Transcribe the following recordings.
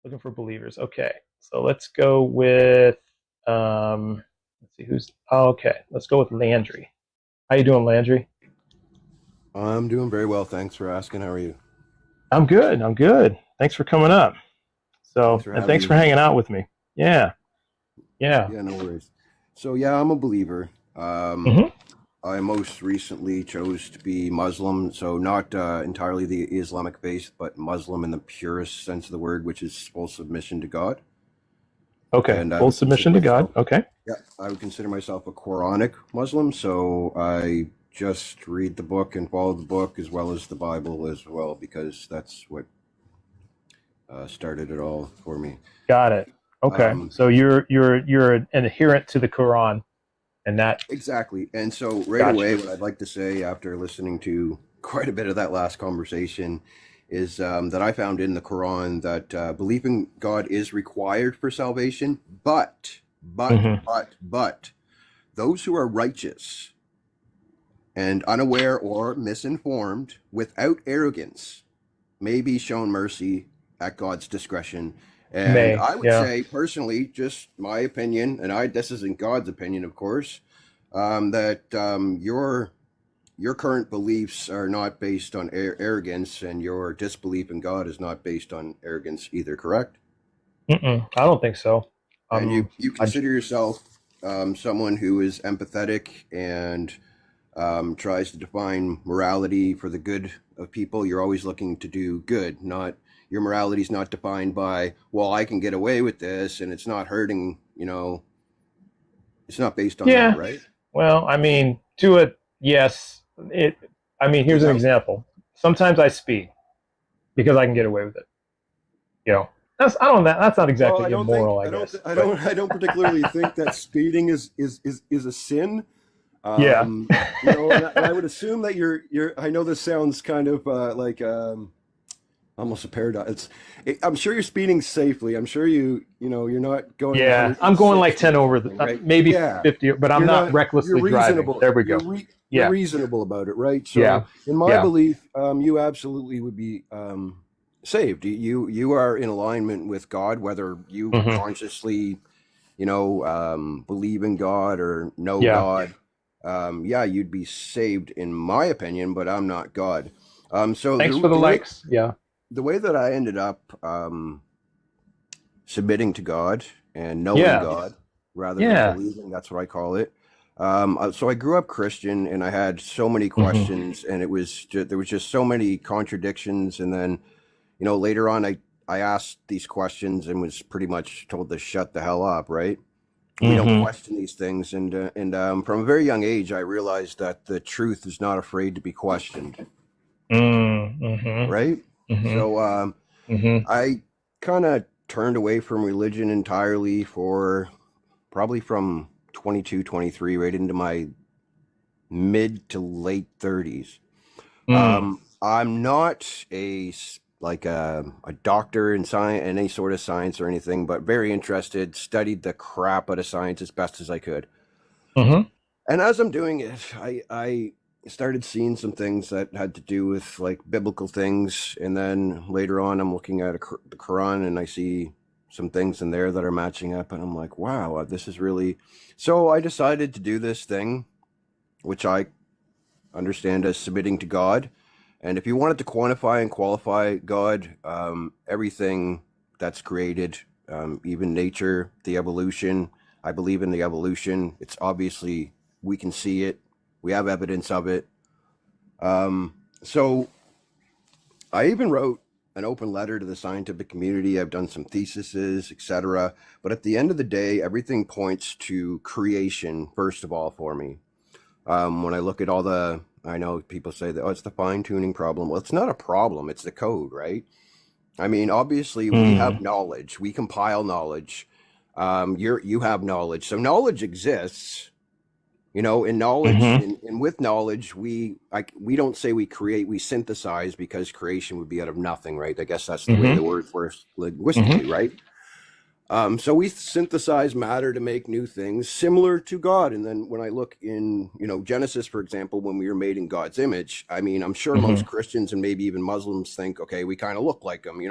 Looking for believers. Okay. So let's go with let's see who's okay. Let's go with Landry. How you doing, Landry? I'm doing very well. Thanks for asking. How are you? I'm good. I'm good. Thanks for coming up. Thanks So, for and having thanks me for here. hanging out with me. Yeah. Yeah. Yeah, no worries. So, yeah, I'm a believer. Hmm. I most recently chose to be Muslim, so not entirely the Islamic faith, but Muslim in the purest sense of the word, which is full submission to God. Okay. And I Full would consider submission to God. myself, Okay. yeah, I would consider myself a Quranic Muslim. So I just read the book and follow the book as well as the Bible as well, because that's what started it all for me. Got it. Okay. Um, So you're an adherent to the Quran and that Exactly. And so right gotcha. away, what I'd like to say after listening to quite a bit of that last conversation is that I found in the Quran that belief in God is required for salvation, Hmm. but those who are righteous and unaware or misinformed without arrogance may be shown mercy at God's discretion. And May. I would Yeah. say personally, just my opinion, and I this isn't God's opinion, of course, that your current beliefs are not based on arrogance, and your disbelief in God is not based on arrogance either. Correct? Mm-mm, I don't think so. And you I, consider yourself someone who is empathetic and tries to define morality for the good of people. You're always looking to do good, not your morality is not defined by, well, I can get away with this and it's not hurting, it's not based on that, yeah. right? Well, I mean, to it, yes. It. I mean, Is here's an that example. Sometimes I speed because I can get away with it. You know, that's I don't. That's not well? exactly immoral, I guess. But I don't particularly think that speeding is a sin. yeah. And I would assume that you're. I know this sounds kind of like almost a paradox. I'm sure you're speeding safely. I'm sure you're not going Yeah, I'm going like 160 10 or over something, right? maybe Yeah, 50, but I'm you're not not. You're recklessly driving. reasonable. There we go. You're Yeah. reasonable about it, right? So, Yeah. in my Yeah. belief, you absolutely would be saved. You are in alignment with God, whether you Hmm. consciously believe in God or know Yeah. God. Yeah, you'd be saved, in my opinion, but I'm not God. So Thanks for the likes. Yeah. the way that I ended up submitting to God and knowing Yeah. God rather than Yeah. believing, that's what I call it. So I grew up Christian, and I had so many Hmm. questions, and there was just so many contradictions. And then, later on, I asked these questions and was pretty much told to shut the hell up, right? We don't Hmm. question these things, and from a very young age, I realized that the truth is not afraid to be questioned, Hmm. right? Hmm. So Hmm. I kind of turned away from religion entirely for probably from 22, 23, right into my mid to late 30s. Mm. I'm not a doctor in science in any sort of science or anything, but very interested, studied the crap out of science as best as I could. Hmm. And as I'm doing it, I started seeing some things that had to do with like biblical things. And then later on, I'm looking at the Quran and I see some things in there that are matching up. And I'm like, wow, this is really. So I decided to do this thing, which I understand as submitting to God. And if you wanted to quantify and qualify God, everything that's created, even nature, the evolution, I believe in the evolution. It's obviously, we can see it, we have evidence of it. So I even wrote an open letter to the scientific community. I've done some theses, etc. But at the end of the day, everything points to creation, first of all, for me. When I look at I know people say that, oh, it's the fine tuning problem. Well, it's not a problem, it's the code, right? I mean, obviously, we Mm. have knowledge, we compile knowledge. You have knowledge, so knowledge exists. In knowledge, Hmm. and with knowledge, we don't say we create, we synthesize, because creation would be out of nothing, right? I guess that's the way Hmm. the word works Hmm. linguistically, right? So we synthesize matter to make new things similar to God. And then when I look in, Genesis, for example, when we were made in God's image, I mean, I'm sure most Hmm. Christians and maybe even Muslims think, okay, we kind of look like him,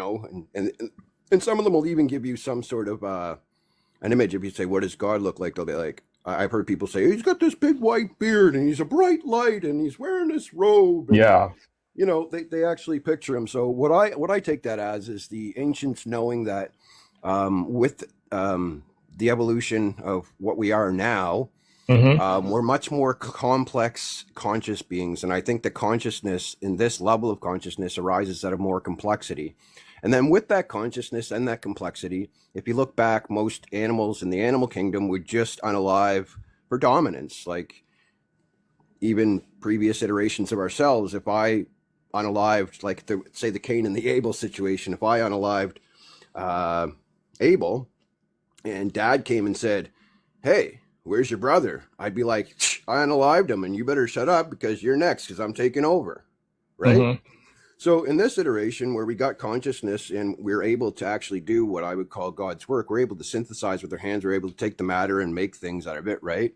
And some of them will even give you some sort of an image. If you say, what does God look like? They'll be like, I've heard people say, he's got this big white beard and he's a bright light and he's wearing this robe. And, Yeah. you know, they actually picture him. So what I take that as is the ancients knowing that with the evolution of what we are now, we're much more complex conscious beings. And I think the consciousness in this level of consciousness arises out of more complexity. And then with that consciousness and that complexity, if you look back, most animals in the animal kingdom would just unalive for dominance. Like even previous iterations of ourselves, if I unalived, like say the Cain and the Abel situation, if I unalived Abel and Dad came and said, hey, where's your brother? I'd be like, I unalived him and you better shut up because you're next because I'm taking over, right? So in this iteration where we got consciousness and we're able to actually do what I would call God's work, we're able to synthesize with our hands, we're able to take the matter and make things out of it, right?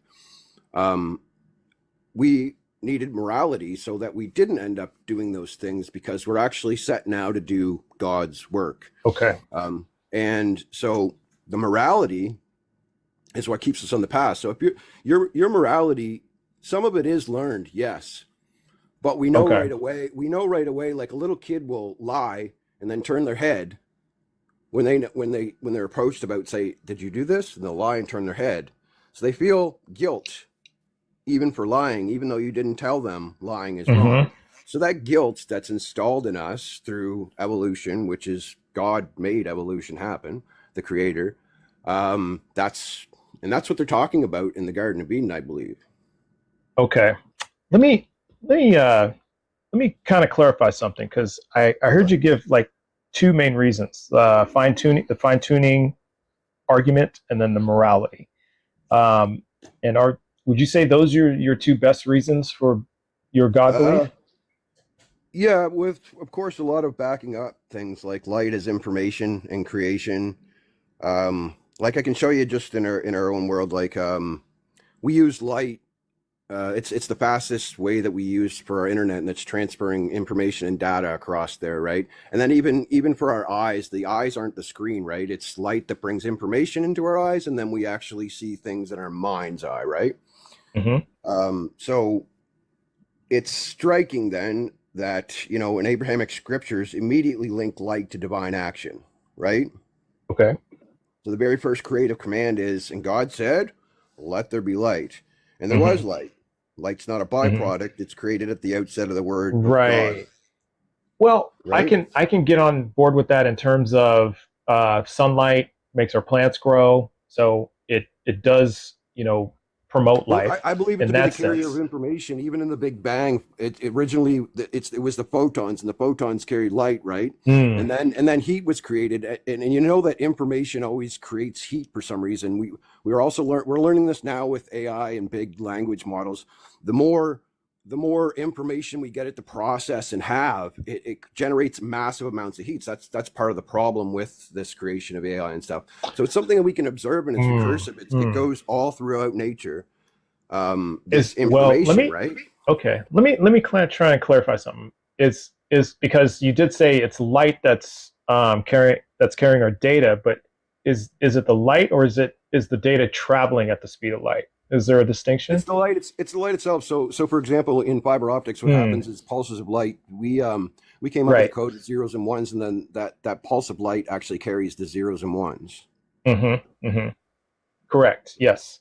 We needed morality so that we didn't end up doing those things because we're actually set now to do God's work. Okay. And so the morality is what keeps us on the path. So if your morality, some of it is learned, yes. But we know right away, like a little kid will lie and then turn their head when they're approached about, say, did you do this? And they'll lie and turn their head. So they feel guilt even for lying, even though you didn't tell them lying is wrong. So that guilt that's installed in us through evolution, which is God made evolution happen, the creator, that's what they're talking about in the Garden of Eden, I believe. Okay. Let me kind of clarify something, because I heard you give like two main reasons: the fine tuning argument, and then the morality. Would you say those are your two best reasons for your God belief? Yeah, with of course a lot of backing up things like light as information and creation. Like I can show you just in our own world, like we use light. It's the fastest way that we use for our internet, and it's transferring information and data across there, right? And then even for our eyes, the eyes aren't the screen, right? It's light that brings information into our eyes, and then we actually see things in our mind's eye, right? So it's striking then that, you know, in Abrahamic scriptures immediately link light to divine action, right? Okay. So the very first creative command is, and God said, let there be light. And there was light. Light's not a byproduct. It's created at the outset of the word. Right. God. Well, right? I can get on board with that in terms of sunlight makes our plants grow. So it does, you know, promote life. Well, I believe it to be the carrier of information. Even in the Big Bang, it originally it was the photons, and the photons carried light, right? And then heat was created, and you know that information always creates heat for some reason. We're also we're learning this now with AI and big language models. The more information we get it to process and have, it generates massive amounts of heat. So that's part of the problem with this creation of AI and stuff. So it's something that we can observe, and it's recursive. It goes all throughout nature. This information, right? Okay, let me try and clarify something. Is because you did say it's light that's carrying our data, but is it the light, or is the data traveling at the speed of light? Is there a distinction? It's the light. It's the light itself. So for example, in fiber optics, what happens is pulses of light. We came up with code of zeros and ones, and then that pulse of light actually carries the zeros and ones. Correct. Yes.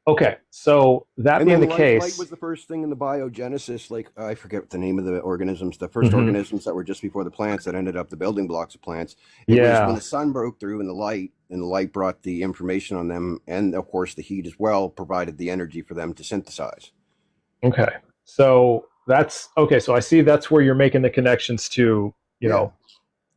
Okay. So that being the case, light was the first thing in the biogenesis. Like I forget the name of the organisms. The first organisms that were just before the plants that ended up the building blocks of plants. It was when the sun broke through and the light brought the information on them, and of course the heat as well provided the energy for them to synthesize. Okay. So that's okay. So I see that's where you're making the connections to, you know.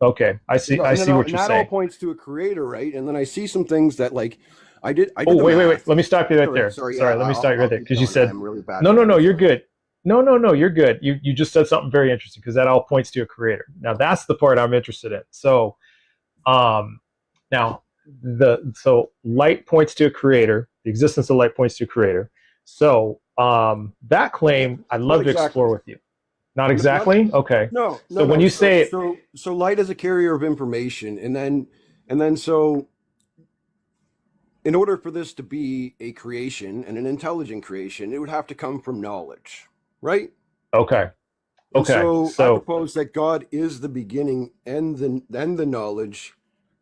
Okay. I see what you're saying. That all points to a creator, right? And then I see some things that like I did. Oh, wait. Let me stop you right there. Sorry, let me stop you right there, because you said really bad. No, you're good. No, you're good. You just said something very interesting, because that all points to a creator. Now that's the part I'm interested in. So, now so light points to a creator. The existence of light points to a creator. So, that claim I'd love to explore with you. Not exactly. Okay. No. So when you say so light is a carrier of information, and then And then so in order for this to be a creation and an intelligent creation, it would have to come from knowledge, right? Okay. And Okay. so I So propose that God is the beginning and the knowledge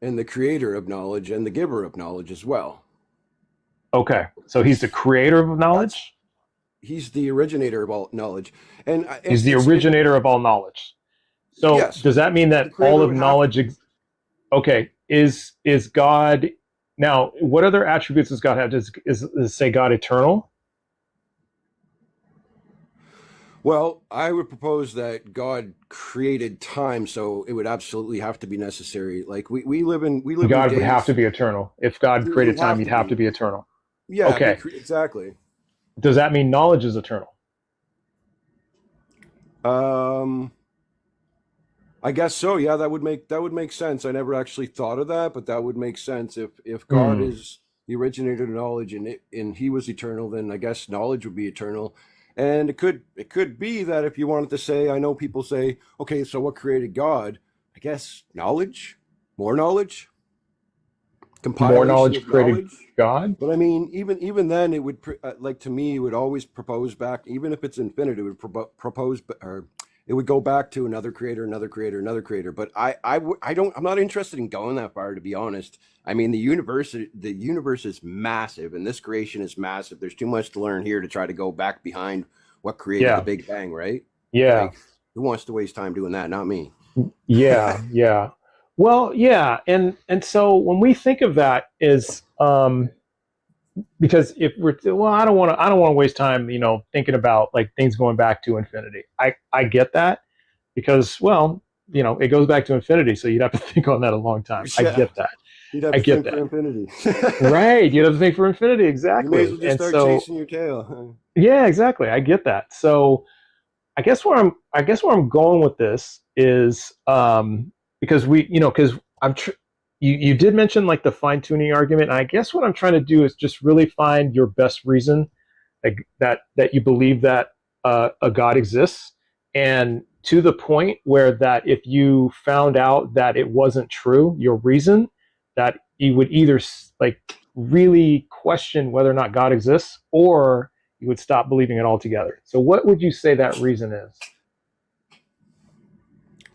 and the creator of knowledge and the giver of knowledge as well. okay. So he's the creator of That's knowledge. he's the originator of all knowledge. And He's the it originator of all knowledge. So yes, does that mean the that all creator of would have to knowledge? be. Okay. Is God now? What other attributes does God have? Does say God eternal? Well, I would propose that God created time, so it would absolutely have to be necessary. Like we live in God would have to days. be eternal. If God It would created time, have he'd to have to be. be eternal. Yeah, Okay. exactly. Does that mean knowledge is eternal? Um, I guess so. Yeah, that would make sense. I never actually thought of that, but that would make sense if God Hmm. is the originator of knowledge and he was eternal, then I guess knowledge would be eternal. And it could be that if you wanted to say, I know people say, okay, so what created God? I guess knowledge, more knowledge, More compilation knowledge of created knowledge. God? But I mean, even then, it would like to me, it would always propose back, even if it's infinite, it would propose or it would go back to another creator, another creator, another creator. But I don't, I'm not interested in going that far, to be honest. I mean, the universe is massive, and this creation is massive. There's too much to learn here to try to go back behind what created the Yeah. Big Bang, right? Yeah. Like, who wants to waste time doing that? Not me. Yeah. Yeah. Well, yeah, and so when we think of that is because if we're well, I don't want to waste time, thinking about like things going back to infinity. I get that because well, it goes back to infinity, so you'd have to think on that a long time. I Yeah, get that. you'd have I to get think that. for infinity. Right. You'd have to think for infinity, You may as exactly. well just And start so chasing your tail. yeah, exactly. I get that. So I guess where I'm going with this is because because you did mention like the fine tuning argument. And I guess what I'm trying to do is just really find your best reason like that you believe that a God exists, and to the point where that if you found out that it wasn't true, your reason that you would either like really question whether or not God exists, or you would stop believing it altogether. So, what would you say that reason is?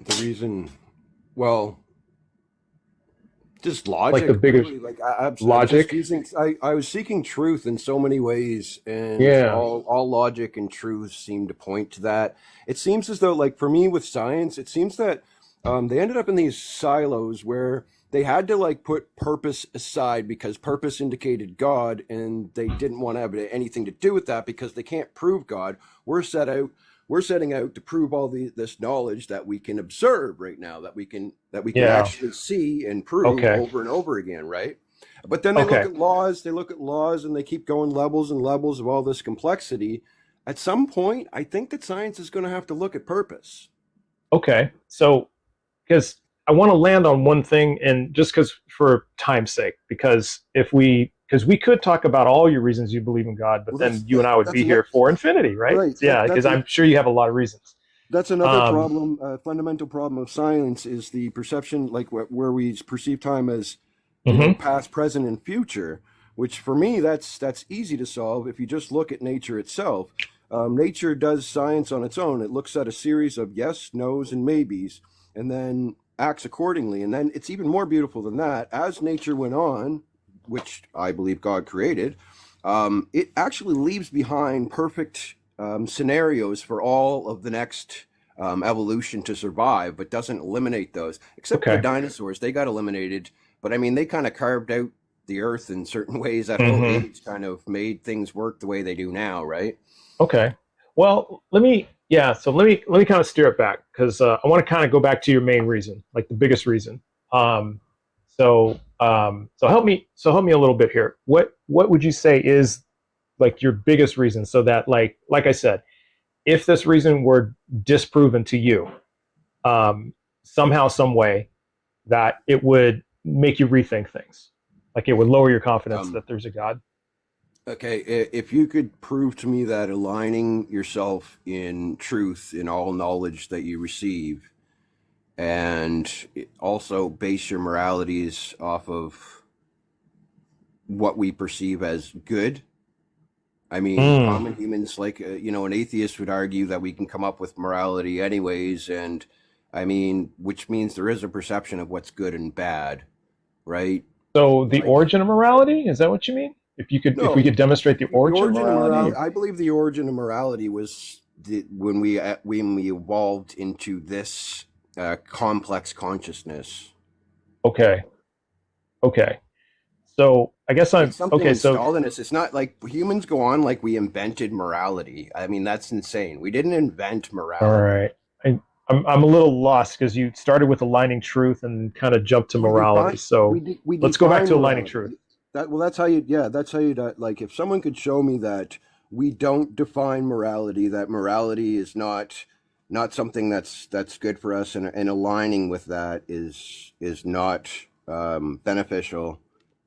The reason, well, just Like the logic, biggest really. Like I'm just logic? using. I was seeking truth in so many ways, and Yeah. all logic and truth seem to point to that. It seems as though, like for me with science, it seems that they ended up in these silos where they had to like put purpose aside because purpose indicated God, and they didn't want to have anything to do with that because they can't prove God. We're set out we're setting out to prove this knowledge that we can observe right now, that we can Yeah. actually see and prove Okay. over and over again, right? But then Okay. they look at laws, and they keep going levels and levels of all this complexity. At some point, I think that science is going to have to look at purpose. Okay. So, because I want to land on one thing, and just because for time's sake, because we could talk about all your reasons you believe in God, but Well, then you and I would that's be another here for infinity, right? right. Yeah, because I'm sure you have a lot of reasons. That's another Um, problem. Fundamental problem of science is the perception, like where we perceive time as, mhm. past, present, and future. Which for me, that's easy to solve if you just look at nature itself. Nature does science on its own. It looks at a series of yes, nos, and maybes, and then acts accordingly. And then it's even more beautiful than that. As nature went on, which I believe God created, it actually leaves behind perfect scenarios for all of the next evolution to survive, but doesn't eliminate those. Except for the Okay. dinosaurs, they got eliminated. But I mean, they kind of carved out the Earth in certain ways. That whole Hmm. age kind of made things work the way they do now, right? Okay. Well, yeah. So let me kind of steer it back because I want to kind of go back to your main reason, like the biggest reason. So help me a little bit here. What would you say is like your biggest reason, so that like I said, if this reason were disproven to you, somehow, some way, that it would make you rethink things, like it would lower your confidence Um, that there's a God. okay, if you could prove to me that aligning yourself in truth in all knowledge that you receive and also base your moralities off of what we perceive as good. I mean, Mm, common humans, like, an atheist would argue that we can come up with morality anyways. And I mean, which means there is a perception of what's good and bad, right? so the Like, origin of morality, is that what you mean? If we no, could demonstrate the the origin of origin of morality? morality, I believe the origin of morality was when we evolved into this complex consciousness. Okay. Okay. So I guess It's I'm something okay. So installed in us. It's not like humans go on like we invented morality. I mean, that's insane. We didn't invent all morality. right. I'm a little lost because you started with aligning truth and kind of jumped to We morality. define So we let's go back define to aligning truth. morality. That's how you, yeah, that's how you, like, if someone could show me that we don't define morality, that morality is not something that's good for us, and aligning with that is not beneficial.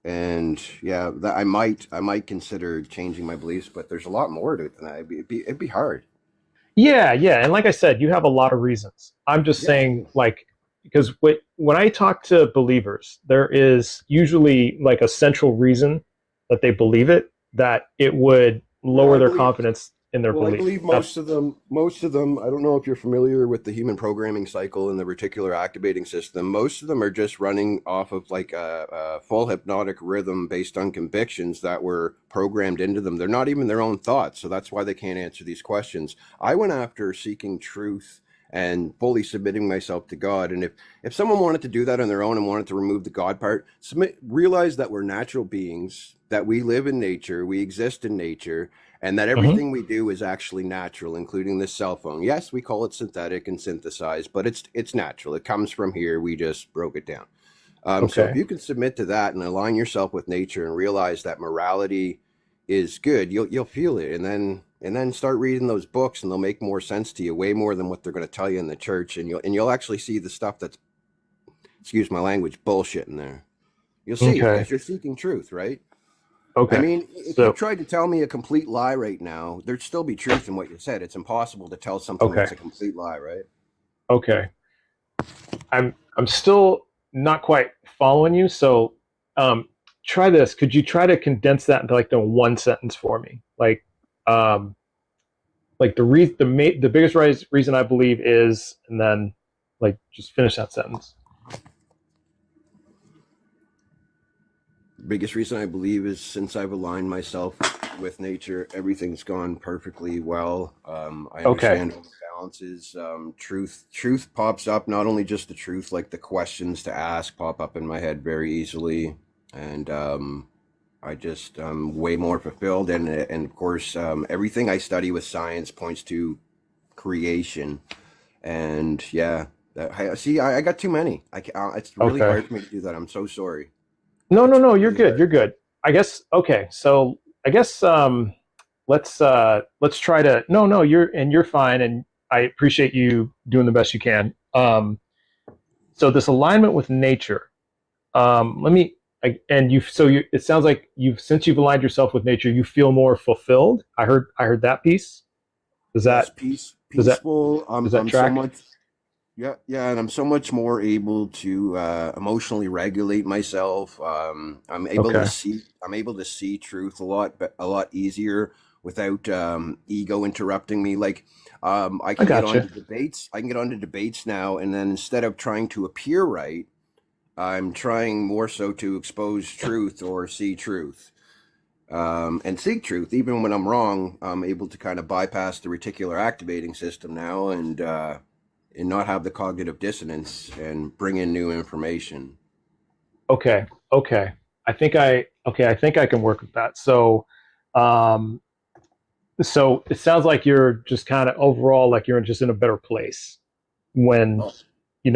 And yeah, that I might consider changing my beliefs, but there's a lot more to it than that. It'd be hard. Yeah, yeah. And like I said, you have a lot of reasons. I'm just Yeah, I saying, do. like, because when I talk to believers, there is usually like a central reason that they believe it, that it would Well, lower I their believe confidence in their Well, I belief. believe That's most of them, I don't know if you're familiar with the human programming cycle and the reticular activating system. Most of them are just running off of like a full hypnotic rhythm based on convictions that were programmed into them. They're not even their own thoughts. So that's why they can't answer these questions. I went after seeking truth and fully submitting myself to God. And if someone wanted to do that on their own and wanted to remove the God part, realize that we're natural beings, that we live in nature, we exist in nature, and that mhm. everything we do is actually natural, including this cell phone. Yes, we call it synthetic and synthesized, but it's natural. It comes from here. We just broke it down. So if Okay. you can submit to that and align yourself with nature and realize that morality is good, you'll feel it, and then start reading those books, and they'll make more sense to you, way more than what they're going to tell you in the church, and you'll actually see the stuff that's, excuse my language, bullshit in there. You'll see it Okay. because you're seeking truth, right? I Okay. mean, if you So tried to tell me a complete lie right now, there'd still be truth in what you said. It's impossible to tell something okay. that's a complete lie, right? Okay. I'm still not quite following you. So um try this. Could you try to condense that into like the one sentence for me? Um like the biggest reason I believe is, and then like just finish that sentence. Biggest reason I believe is since I've aligned myself with nature, everything's gone perfectly well. I Okay. understand all the balances. Truth pops up. Not only just the truth, like the questions to ask pop up in my head very easily, and I just way more fulfilled. And of course, everything I study with science points to creation. And yeah, see, I got too many. It's really Okay. hard for me to do that. I'm so sorry. No, no, It's no, you're really good. hard. You're good. I guess okay. So I guess let's try to no, no, you're fine, and I appreciate you doing the best you can. So this alignment with nature. Let me and you so you it sounds like since you've aligned yourself with nature, you feel more fulfilled. I heard that piece. Does Yes, that does that peaceful. does that I'm so track? much, yeah, yeah, and I'm so much more able to emotionally regulate myself. Okay. I'm able to see truth a lot easier without ego interrupting me. Like, I I can get onto gotcha. debates. I can get onto debates now, and then instead of trying to appear right, I'm trying more so to expose truth or see truth. And seek truth. Even when I'm wrong, I'm able to kind of bypass the reticular activating system now, and not have the cognitive dissonance and bring in new information. Okay. Okay. I think I can work with that. Um so it sounds like you're just kind of overall like you're just in a better place when Oh,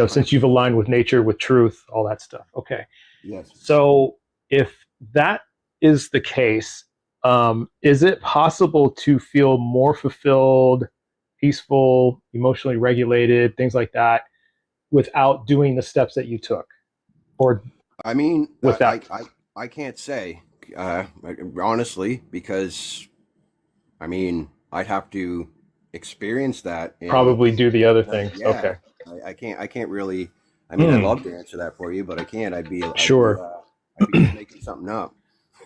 since you've 100%. aligned with nature, with truth, all that stuff. Okay. Yes. So if that is the case, is it possible to feel more fulfilled, peaceful, emotionally regulated, things like that, without doing the steps that you took, or I mean, without I can't say, honestly, because I mean, I'd have to experience that, and probably do the other things? yeah, Okay. I can't really. I mean, I'd Hmm. love to answer that for you, but I can't. Sure. I'd be just making something up.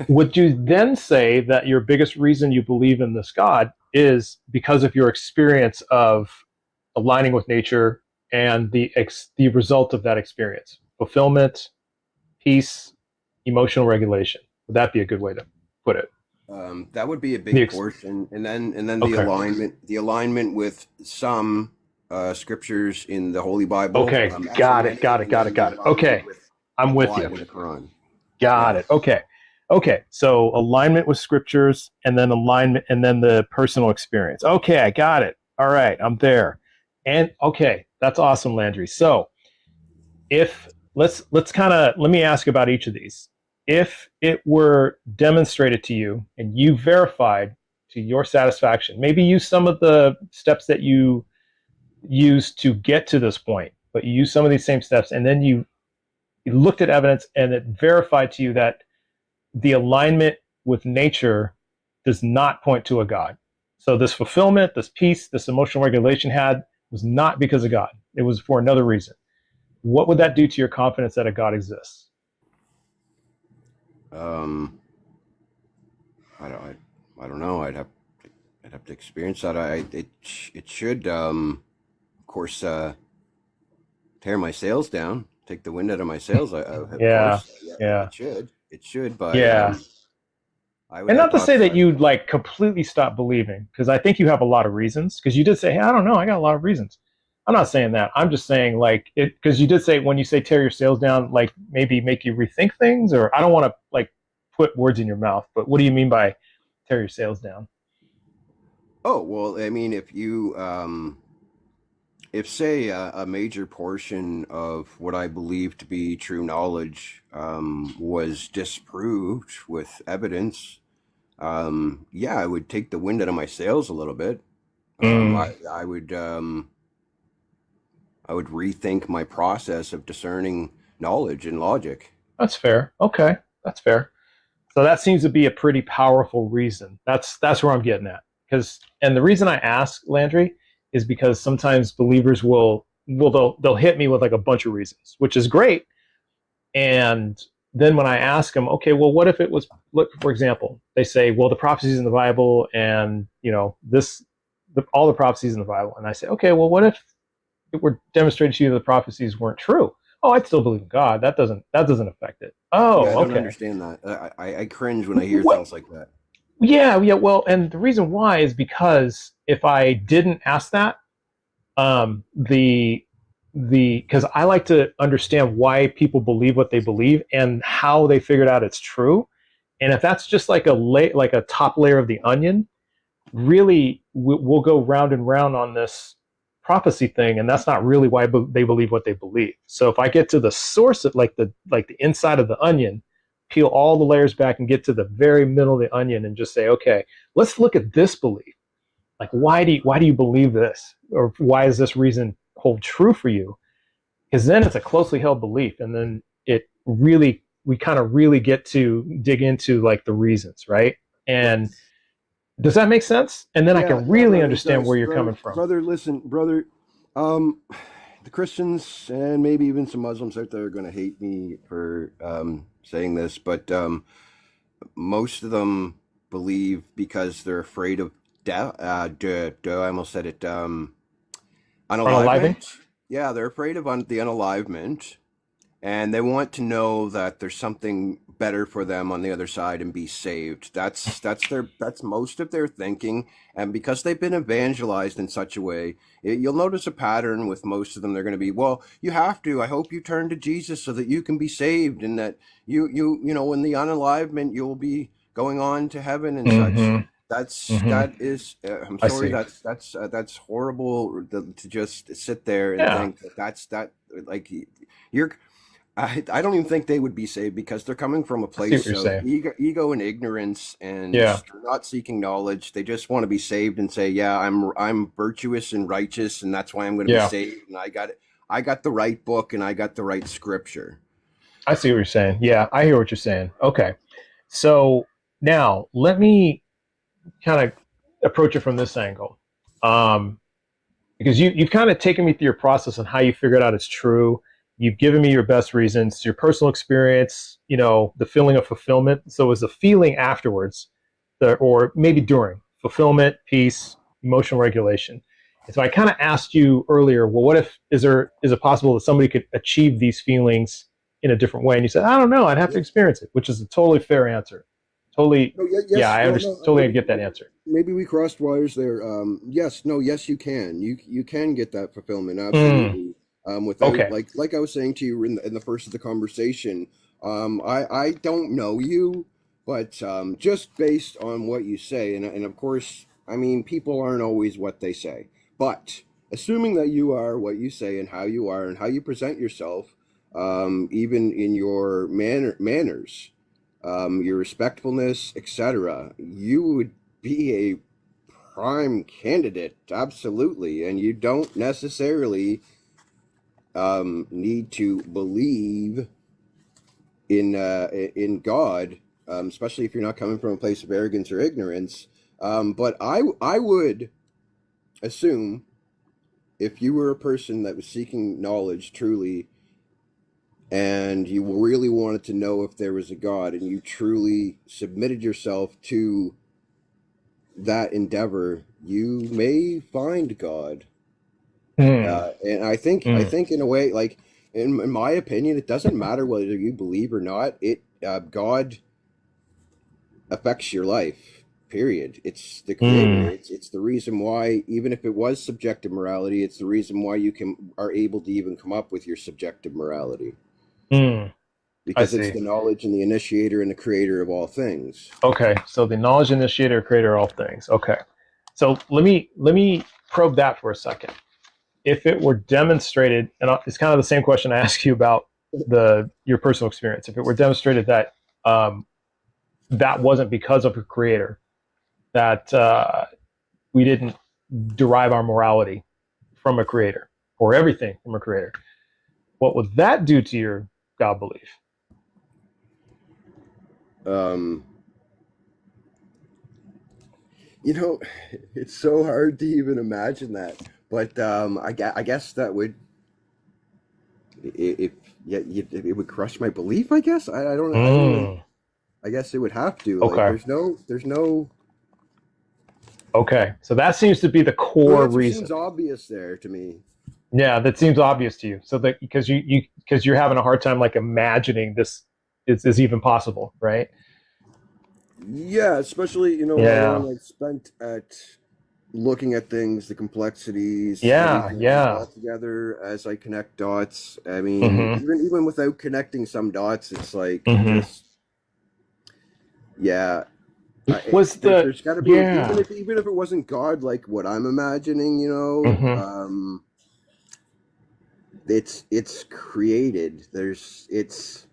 Would you then say that your biggest reason you believe in this God is because of your experience of aligning with nature and the result of that experience? Fulfillment, peace, emotional regulation. Would that be a good way to put it? That would be a The big ex- portion, and then okay. the alignment with some scriptures in the Holy Bible, Okay. actually Got it. many, Got it. and Got it. then the Got it. alignment Okay. with I'm a with lot you. in the Quran. Got Yeah. it. Okay. Okay. So alignment with scriptures and then alignment and then the personal experience. Okay. I got it. All right. I'm there. And okay. That's awesome, Landry. So if let's kind of let me ask about each of these. If it were demonstrated to you and you verified to your satisfaction, maybe use some of the steps that you used to get to this point, but you use some of these same steps and then you looked at evidence and it verified to you that the alignment with nature does not point to a God. So this fulfillment, this peace, this emotional regulation had was not because of God. It was for another reason. What would that do to your confidence that a God exists? Um, I don't I don't know. I'd have to experience that. It should of course tear my sails down, take the wind out of my sails. Of Yeah, course, yeah, yeah, it should, but yeah. I would And not to say that hypothesize. you'd like completely stop believing, because I think you have a lot of reasons. Because you did say, "Hey, I don't know, I got a lot of reasons." I'm not saying that. I'm just saying like it because you did say when you say tear your sails down, like maybe make you rethink things. Or I don't want to like put words in your mouth, but what do you mean by tear your sails down? Oh well, I mean, if say a major portion of what I believe to be true knowledge was disproved with evidence, yeah, I would take the wind out of my sails a little bit. Mm, I would rethink my process of discerning knowledge and logic. that's fair. Okay, that's fair. So that seems to be a pretty powerful reason. That's where I'm getting at. Because and the reason I ask Landry is because sometimes believers will they'll hit me with like a bunch of reasons, which is great. And then when I ask them, okay, well, what if it was look for example, they say, well, the prophecies in the Bible and all the prophecies in the Bible, and I say, okay, well, what if it were demonstrated to you that the prophecies weren't true? Oh, I'd still believe in God. That doesn't affect it. Yeah, I Oh, don't okay. understand that. I cringe when I hear Well, things like that. yeah, yeah. Well, and the reason why is because if I didn't ask that, the because I like to understand why people believe what they believe and how they figured out it's true. And if that's just like like a top layer of the onion, really we'll go round and round on this prophecy thing, and that's not really why they believe what they believe. So if I get to the source of like the inside of the onion, peel all the layers back and get to the very middle of the onion and just say, okay, let's look at this belief. Like why do you believe this, or why does this reason hold true for you? Because then it's a closely held belief, and then it really we kind of really get to dig into like the reasons, right? But And does that make sense? And then I yeah, can yeah, really brother, it understand does. where you're coming from. Listen, brother. Um, the Christians and maybe even some Muslims out there are going to hate me for saying this, but most of them believe because they're afraid of death. I almost said it. Unaliving? Unalivement. Yeah, they're afraid of the unalivement, and they want to know that there's something better for them on the other side and be saved. That's most of their thinking, and because they've been evangelized in such a way, you'll notice a pattern with most of them. They're going to be, well, you have to. I hope you turn to Jesus so that you can be saved, and that you know in the unalivement you'll be going on to heaven and such. Mm-hmm. Mm-hmm. That is. I'm I sorry. see. That's horrible to just sit there and Yeah. think that like you're I don't even think they would be saved because they're coming from a I see what place you're of saying. ego and ignorance, and Yeah. they're not seeking knowledge. They just want to be saved and say, "Yeah, I'm virtuous and righteous, and that's why I'm going to be Yeah. saved." And I got it. I got the right book, and I got the right scripture. I see what you're saying. Yeah, I hear what you're saying. Okay. So now let me kind of approach it from this angle. Um, because you've kind of taken me through your process on how you figured out it's true. You've given me your best reasons, your personal experience, the feeling of fulfillment. So it was the feeling afterwards, or maybe during fulfillment, peace, emotional regulation. And so I kind of asked you earlier, well, what if is it possible that somebody could achieve these feelings in a different way? And you said, I don't know, I'd have to experience it, which is a totally fair answer. Totally, No, yes, yeah, I no, understand. no. Totally get that answer. Maybe we crossed wires there. Yes, no, yes, you can. You can get that fulfillment, Mm, absolutely. Without okay. like I was saying to you in the first of the conversation. I don't know you, but just based on what you say, and of course, I mean, people aren't always what they say. But assuming that you are what you say and how you are and how you present yourself, even in your manners, your respectfulness, etc., you would be a prime candidate, absolutely. And you don't necessarily need to believe in God, especially if you're not coming from a place of arrogance or ignorance. But I would assume if you were a person that was seeking knowledge truly, and you really wanted to know if there was a God, and you truly submitted yourself to that endeavor, you may find God. Mm, And I think mm, in a way, like in my opinion, it doesn't matter whether you believe or not. God affects your life. Period. It's the creator. mm, It's the reason why, even if it was subjective morality, it's the reason why you are able to even come up with your subjective morality, mm. I because it's see. the knowledge and the initiator and the creator of all things. Okay, so the knowledge initiator, creator of all things. Okay, so let me probe that for a second. If it were demonstrated, and it's kind of the same question I asked you about your personal experience. If it were demonstrated that that wasn't because of a creator, that we didn't derive our morality from a creator or everything from a creator, what would that do to your God belief? Um, you know, it's so hard to even imagine that. But I guess that would if yeah, it would crush my belief. I guess I don't even. Mm, I guess it would have to. Like, okay, there's no. okay. So that seems to be the The core answer reason. seems obvious there to me. Yeah, that seems obvious to you. So that because you're having a hard time like imagining this is even possible, right? Yeah, especially how Yeah, long I've spent at looking at things, the complexities, yeah, everything yeah. all together as I connect dots. I mean, Mm-hmm. even without connecting some dots, it's like Mm-hmm. just yeah. Was the There's got to be yeah. even if it wasn't God like what I'm imagining, Mm-hmm. it's created. It's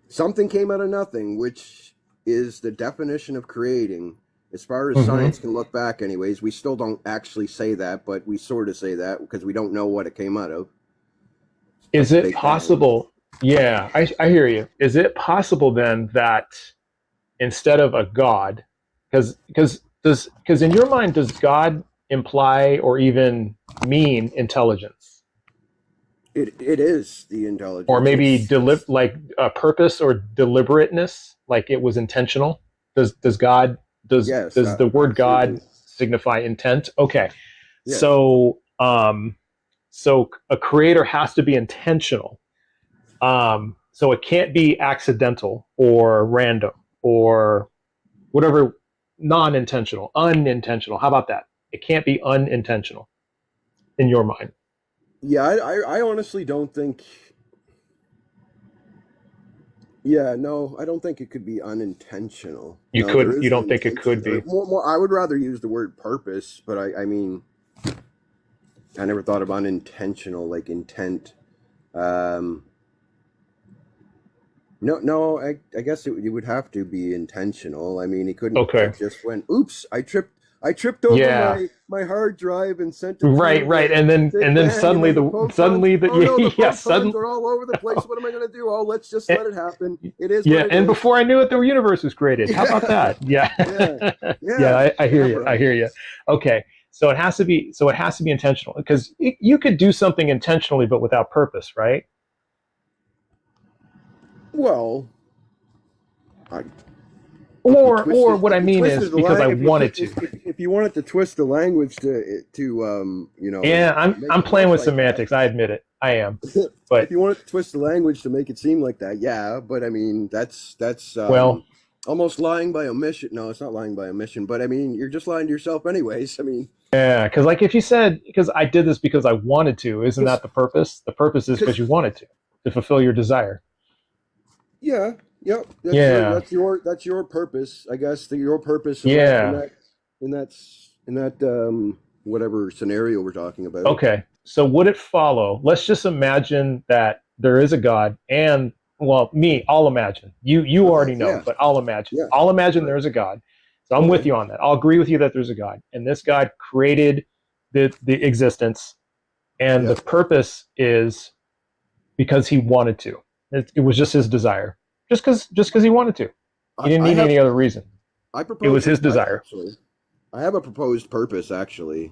something came out of nothing, which is the definition of creating. As far as Mm-hmm. science can look back, anyways, we still don't actually say that, but we sort of say that because we don't know what it came out of, Is like the it Big Bang. possible? Yeah, I hear you. Is it possible then that instead of a God, because in your mind does God imply or even mean intelligence? It is the Or intelligence. maybe like a purpose or deliberateness, like it was intentional. Does God Yes, does the word God absolutely. signify intent? Okay, Yes. so so a creator has to be intentional. So it can't be accidental or random or whatever, non-intentional, unintentional. How about that? It can't be unintentional in your mind. Yeah, I honestly don't think. Yeah, no, I don't think it could be unintentional. No, there You is an don't think it intention. could Or be? more, I would rather use the word purpose, but I mean, I never thought of unintentional, like intent. Um, no, no, I guess it would have to be intentional. I mean, he couldn't Okay. have just went, "Oops, I tripped over Yeah. my hard drive and sent it Right. through Right. the And Big then Bang, and suddenly then the photons. the Oh no, the yeah photons suddenly are all over the place. What am I going to do? Oh, let's just let it happen. It is what yeah. it And is." before I knew it, the universe was created. How about Yeah, that? Yeah. yeah, yeah. yeah, I hear yeah, you. I bro. hear you. Okay. So it has to be. So it has to be intentional because you could do something intentionally but without purpose, right? Well, I, Or what I if you mean is twisted the because I line, wanted to. if you wanted to twist the language to Yeah, make I'm it playing look with like that. semantics. I admit it. I am. If But you wanted to twist the language to make it seem like that, yeah. But I mean, that's well, almost lying by omission. No, it's not lying by omission. But I mean, you're just lying to yourself, anyways. I mean, yeah, because like if you said because I did this because I wanted to, isn't that because the purpose? The purpose is because you wanted to fulfill your desire. yeah, yep. Yeah, That's your purpose, I guess. Your purpose yeah. in that whatever scenario we're talking about. Okay. So would it follow? Let's just imagine that there is a God, and well, me, I'll imagine. You Okay. already know, Yeah. but I'll imagine. Yeah. I'll imagine Right. there's a God. So I'm with Okay. you on that. I'll agree with you that there's a God, and this God created the existence, and the Yeah. purpose is because he wanted to. It was just his desire, just because he wanted to. He didn't I need have any other reason. I It was propose his I desire. actually I have a proposed purpose actually.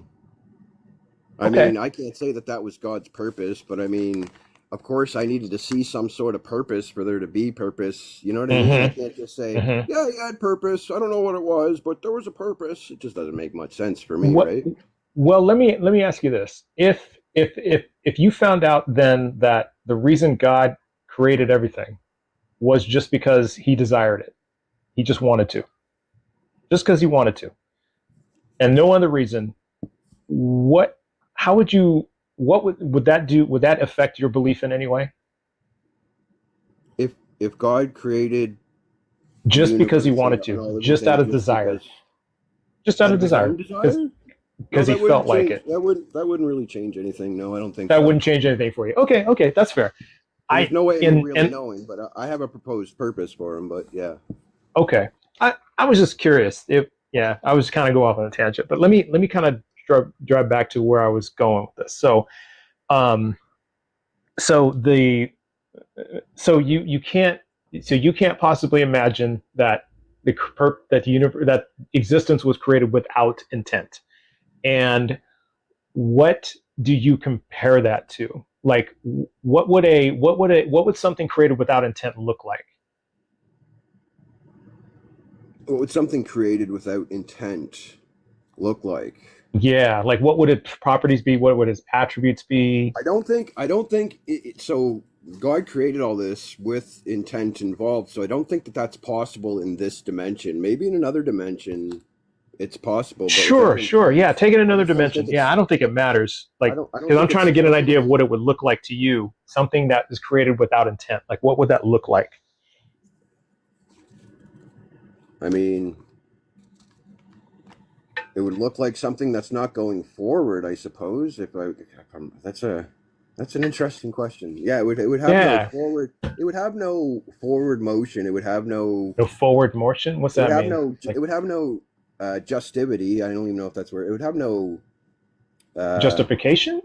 I Okay. mean, I can't say that that was God's purpose, but I mean, of course, I needed to see some sort of purpose for there to be purpose. You know what I mean? I Mm-hmm. can't just say, Mm-hmm. yeah, he had purpose. I don't know what it was, but there was a purpose. It just doesn't make much sense for me, What? right? Well, let me ask you this: if you found out then that the reason God created everything was just because He desired it, He just wanted to, just because He wanted to, and no other reason, what? How would you? What would that do? Would that affect your belief in any way? If God created the Just because He universe wanted and to, all living just out things of desire, just out out of of his own desire, because desire, no, because He that felt wouldn't like change. it. That wouldn't really change anything. No, I don't think That so. wouldn't change anything for you. Okay, okay, that's fair. And there's I no way of me in really and knowing, but I have a proposed purpose for him. But yeah, Okay. I was just curious. Yeah, I was kind of go off on a tangent, but let me kind of drive back to where I was going with this. Um, so the so you can't possibly imagine that that the universe that existence was created without intent. And what do you compare that to? Like, what would something created without intent look like? what would something created without intent look like? Yeah, like what would its properties be? What would its attributes be? I don't think so. God created all this with intent involved, so I don't think that that's possible in this dimension. Maybe in another dimension, it's possible, but without Sure, sure. intent, Yeah, take it I another just don't dimension. think Yeah, I don't think it matters. Like, I don't because I'm think trying it's to get an idea of possible. what it would look like to you. Something that is created without intent. Like, what would that look like? I mean, it would look like something that's not going forward, I suppose. That's an interesting question. Yeah, it would have no Yeah, forward. It would have no forward motion. no forward motion. What's that mean? It Like would have no justivity. I don't even know if that's where it would have no uh justification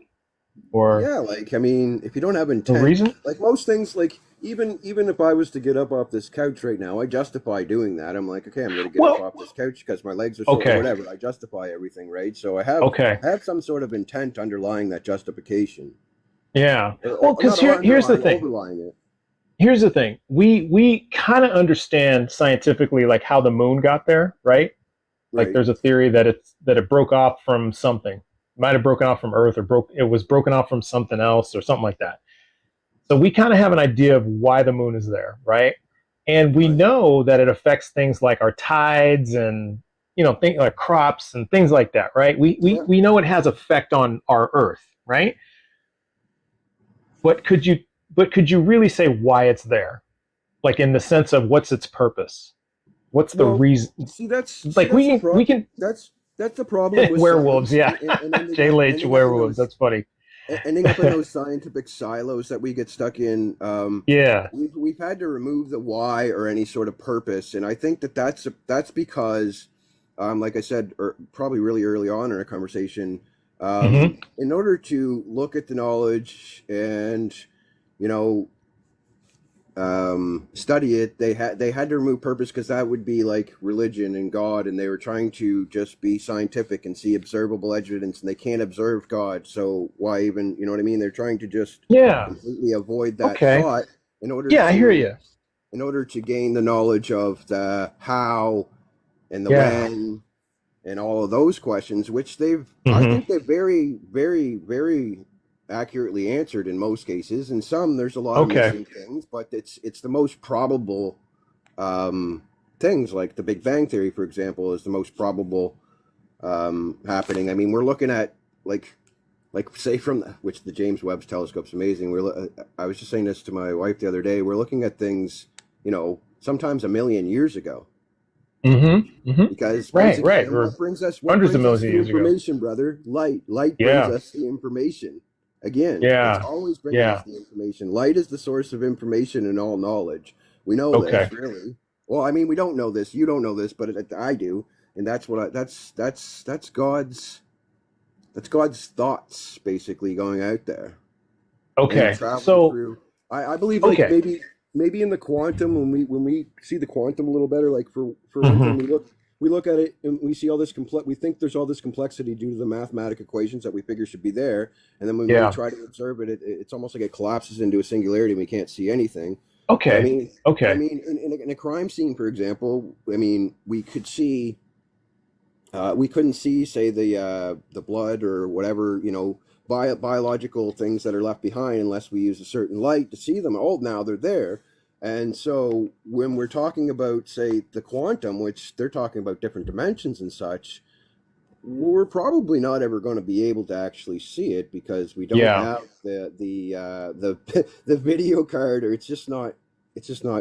or yeah, like I mean, if you don't have a intent, reason? like most things, like even if I was to get up off this couch right now, I justify doing that. I'm like, okay, I'm going to get up Well, off this couch because my legs are sore or okay, whatever. I justify everything, right? So okay, I have some sort of intent underlying that justification, yeah. Well, or because not here's the underlying, thing. overlying it. Here's the thing. We kind of understand scientifically like how the moon got there, right? Like Right. there's a theory that it broke off from something. It might have broken off from Earth or it was broken off from something else or something like that. So we kind of have an idea of why the moon is there, right? And we Right. know that it affects things like our tides and things like crops and things like that, right? Yeah. We know it has effect on our Earth, right? But could you really say why it's there? Like in the sense of what's its purpose? What's the Well, reason? see Like we can that's the problem with werewolves, science yeah. and Jay H. Werewolves. That's funny. ending up in those scientific silos that we get stuck in. Yeah. We've had to remove the why or any sort of purpose, and I think that that's because, like I said, probably really early on in our conversation, Hmm. in order to look at the knowledge and you know study it, they had to remove purpose because that would be like religion and God, and they were trying to just be scientific and see observable evidence, and they can't observe God, so why even, you know what I mean? They're trying to just Yeah. completely avoid that Okay. thought in order Yeah, I hear to you. gain the knowledge of the how and the Yeah. when and all of those questions, which I Hmm. think they've very, very, very accurately answered in most cases. In some, there's a lot of Okay. missing things, but it's the most probable things. Like the Big Bang Theory, for example, is the most probable happening. I mean, we're looking at like say which the James Webb Telescope's amazing. I was just saying this to my wife the other day. We're looking at things, sometimes a million years ago. Mm-hmm. Mm-hmm. Because once Right. again, Or what hundreds of brings us millions of the years ago. information, brother? Light brings Yeah. us the information. Again, it's Yeah. always bringing Yeah. us the information. Light is the source of information and all knowledge. We know Okay. this, really. Well, I mean, we don't know this. You don't know this, but I do, and that's God's thoughts basically going out there. Okay. And traveling So, through. I believe like okay. maybe in the quantum, when we see the quantum a little better, like for one Hmm. thing, we look at it and we see all this we think there's all this complexity due to the mathematical equations that we figure should be there, and then when we Yeah. try to observe it, it's almost like it collapses into a singularity and we can't see anything. Okay. I mean, Okay. in a crime scene, for example, I mean, we couldn't see, say the blood or whatever, biological things that are left behind unless we use a certain light to see them. Oh, now they're there. And so when we're talking about, say, the quantum, which they're talking about different dimensions and such, we're probably not ever going to be able to actually see it because we don't have the the video card, or it's just not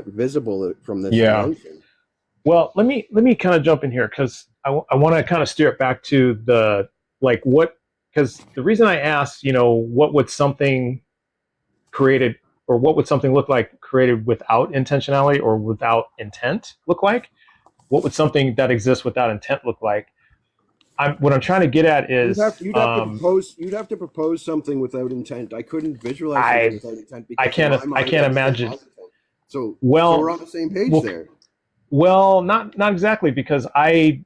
visible from this dimension. Well, let me kind of jump in here because I want to kind of steer it back to the because the reason I asked, what would something created or what would something look like created without intentionality or without intent look like? What would something that exists without intent look like? What I'm trying to get at is you'd have to propose something without intent. I couldn't visualize something without intent because in my mind, I can't imagine. So Well, we're on the same page there. Well, not exactly, because I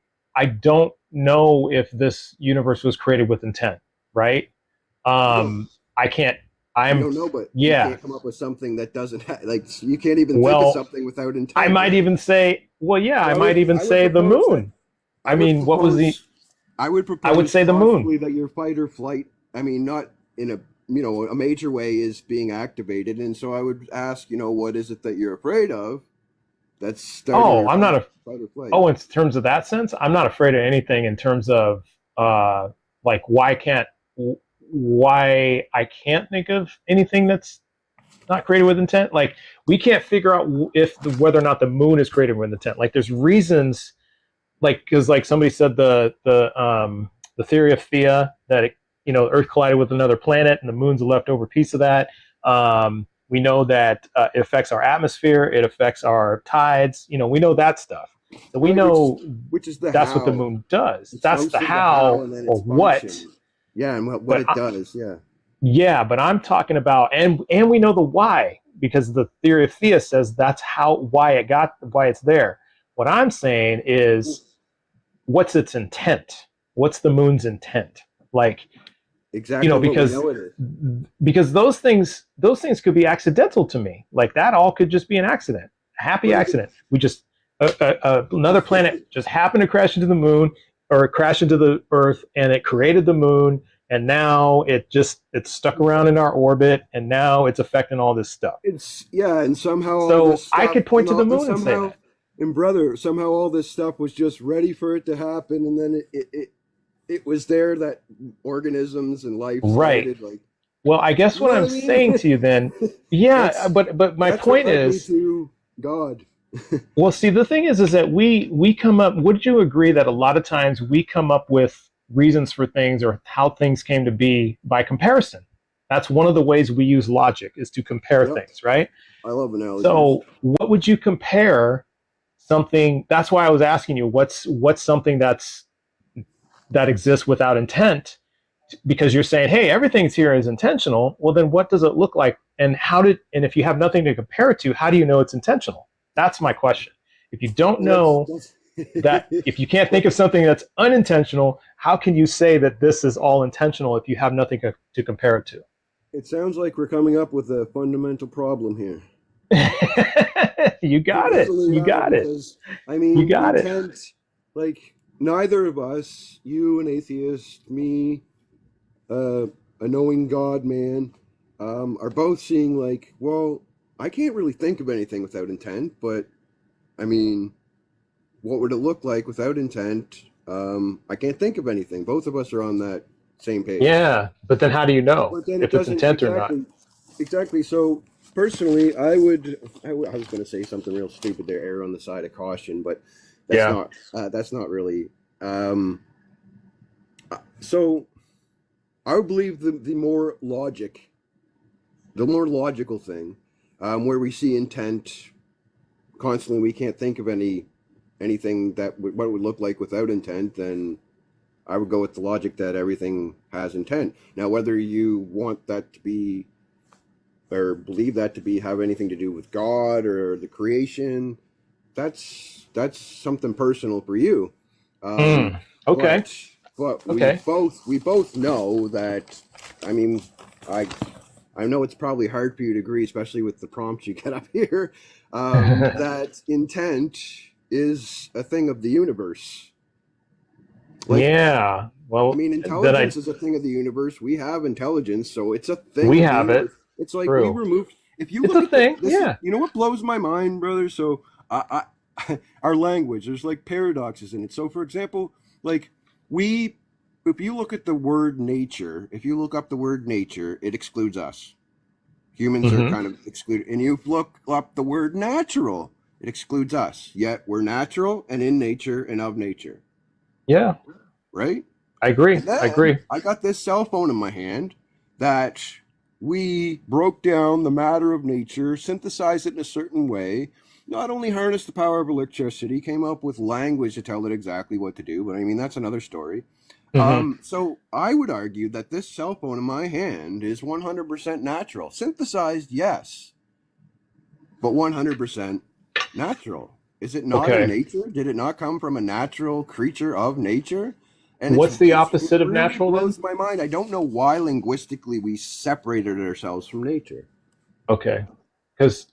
don't know if this universe was created with intent, right? I can't. I don't know, but you can't come up with something that doesn't you can't even think of something without intent. I might even say, I would the moon. I mean, what was the? I would propose. I would say the moon. That your fight or flight. I mean, not in a major way is being activated, and so I would ask, what is it that you're afraid of? That's I'm not fight or flight. Oh, in terms of that sense, I'm not afraid of anything in terms of why I can't think of anything that's not created with intent. Like, we can't figure out whether or not the moon is created with intent. Like, there's reasons, because somebody said the theory of Thea that Earth collided with another planet and the moon's a leftover piece of that. We know that it affects our atmosphere, it affects our tides. We know that stuff. So we know which is that's how. What the moon does. That's the how or what. Yeah, and what it does. Yeah. Yeah, but I'm talking about, and we know the why, because the theory of Thea says that's why it's there. What I'm saying is, what's its intent? What's the moon's intent? Exactly. Because those things could be accidental to me. Like, that all could just be an accident, a happy accident. We just another planet just happened to crash into the moon or crash into the Earth, and it created the moon, and now it's stuck around in our orbit, and now it's affecting all this stuff. And somehow. So I could point to the moon and say that. And brother, somehow all this stuff was just ready for it to happen, and then it was there that organisms and life started, right. Well, I guess what I'm saying to you then, but my point is to God. Well, see, the thing is that we come up. Would you agree that a lot of times we come up with reasons for things or how things came to be by comparison? That's one of the ways we use logic, is to compare things, right? I love analogies. So, what would you compare something? That's why I was asking you, what's something that exists without intent, because you're saying, hey, everything's here is intentional. Well, then what does it look like? And if you have nothing to compare it to, how do you know it's intentional? That's my question. If you don't know that, if you can't think of something that's unintentional, how can you say that this is all intentional if you have nothing to compare it to? It sounds like we're coming up with a fundamental problem here. You got it. You got it. Because, I mean, You got it. intent, like, neither of us, you an atheist, me, a knowing God man, are both seeing like, well, I can't really think of anything without intent, but I mean, what would it look like without intent? I can't think of anything. Both of us are on that same page. Yeah, but then how do you know But then if it's intent or not? Exactly. So personally, I was going to say something real stupid there, err on the side of caution, but that's not really. So I would believe the more logical thing, where we see intent constantly, we can't think of anything what it would look like without intent, then I would go with the logic that everything has intent. Now, whether you want that to be or believe that to be have anything to do with God or the creation, that's something personal for you. Okay. But Okay. we both know that. I mean, I know it's probably hard for you to agree, especially with the prompts you get up here. That intent is a thing of the universe. Like, yeah. Well, I mean, intelligence is a thing of the universe. We have intelligence, so it's a thing. We have it. It's like True. we removed. If you it's look a thing. Yeah. You know what blows my mind, brother? So, our language, there's like paradoxes in it. So, for example, like if you look at the word nature, if you look up the word nature, it excludes us. Humans are kind of excluded. And you look up the word natural, it excludes us. Yet we're natural and in nature and of nature. Yeah. Right? I agree. I agree. I got this cell phone in my hand that we broke down the matter of nature, synthesized it in a certain way, not only harnessed the power of electricity, came up with language to tell it exactly what to do, but I mean, that's another story. So I would argue that this cell phone in my hand is 100% natural. Synthesized, yes, but 100% natural. Is it not in nature? Did it not come from a natural creature of nature? And what's the opposite of natural? It blows my mind. I don't know why linguistically we separated ourselves from nature. Okay, because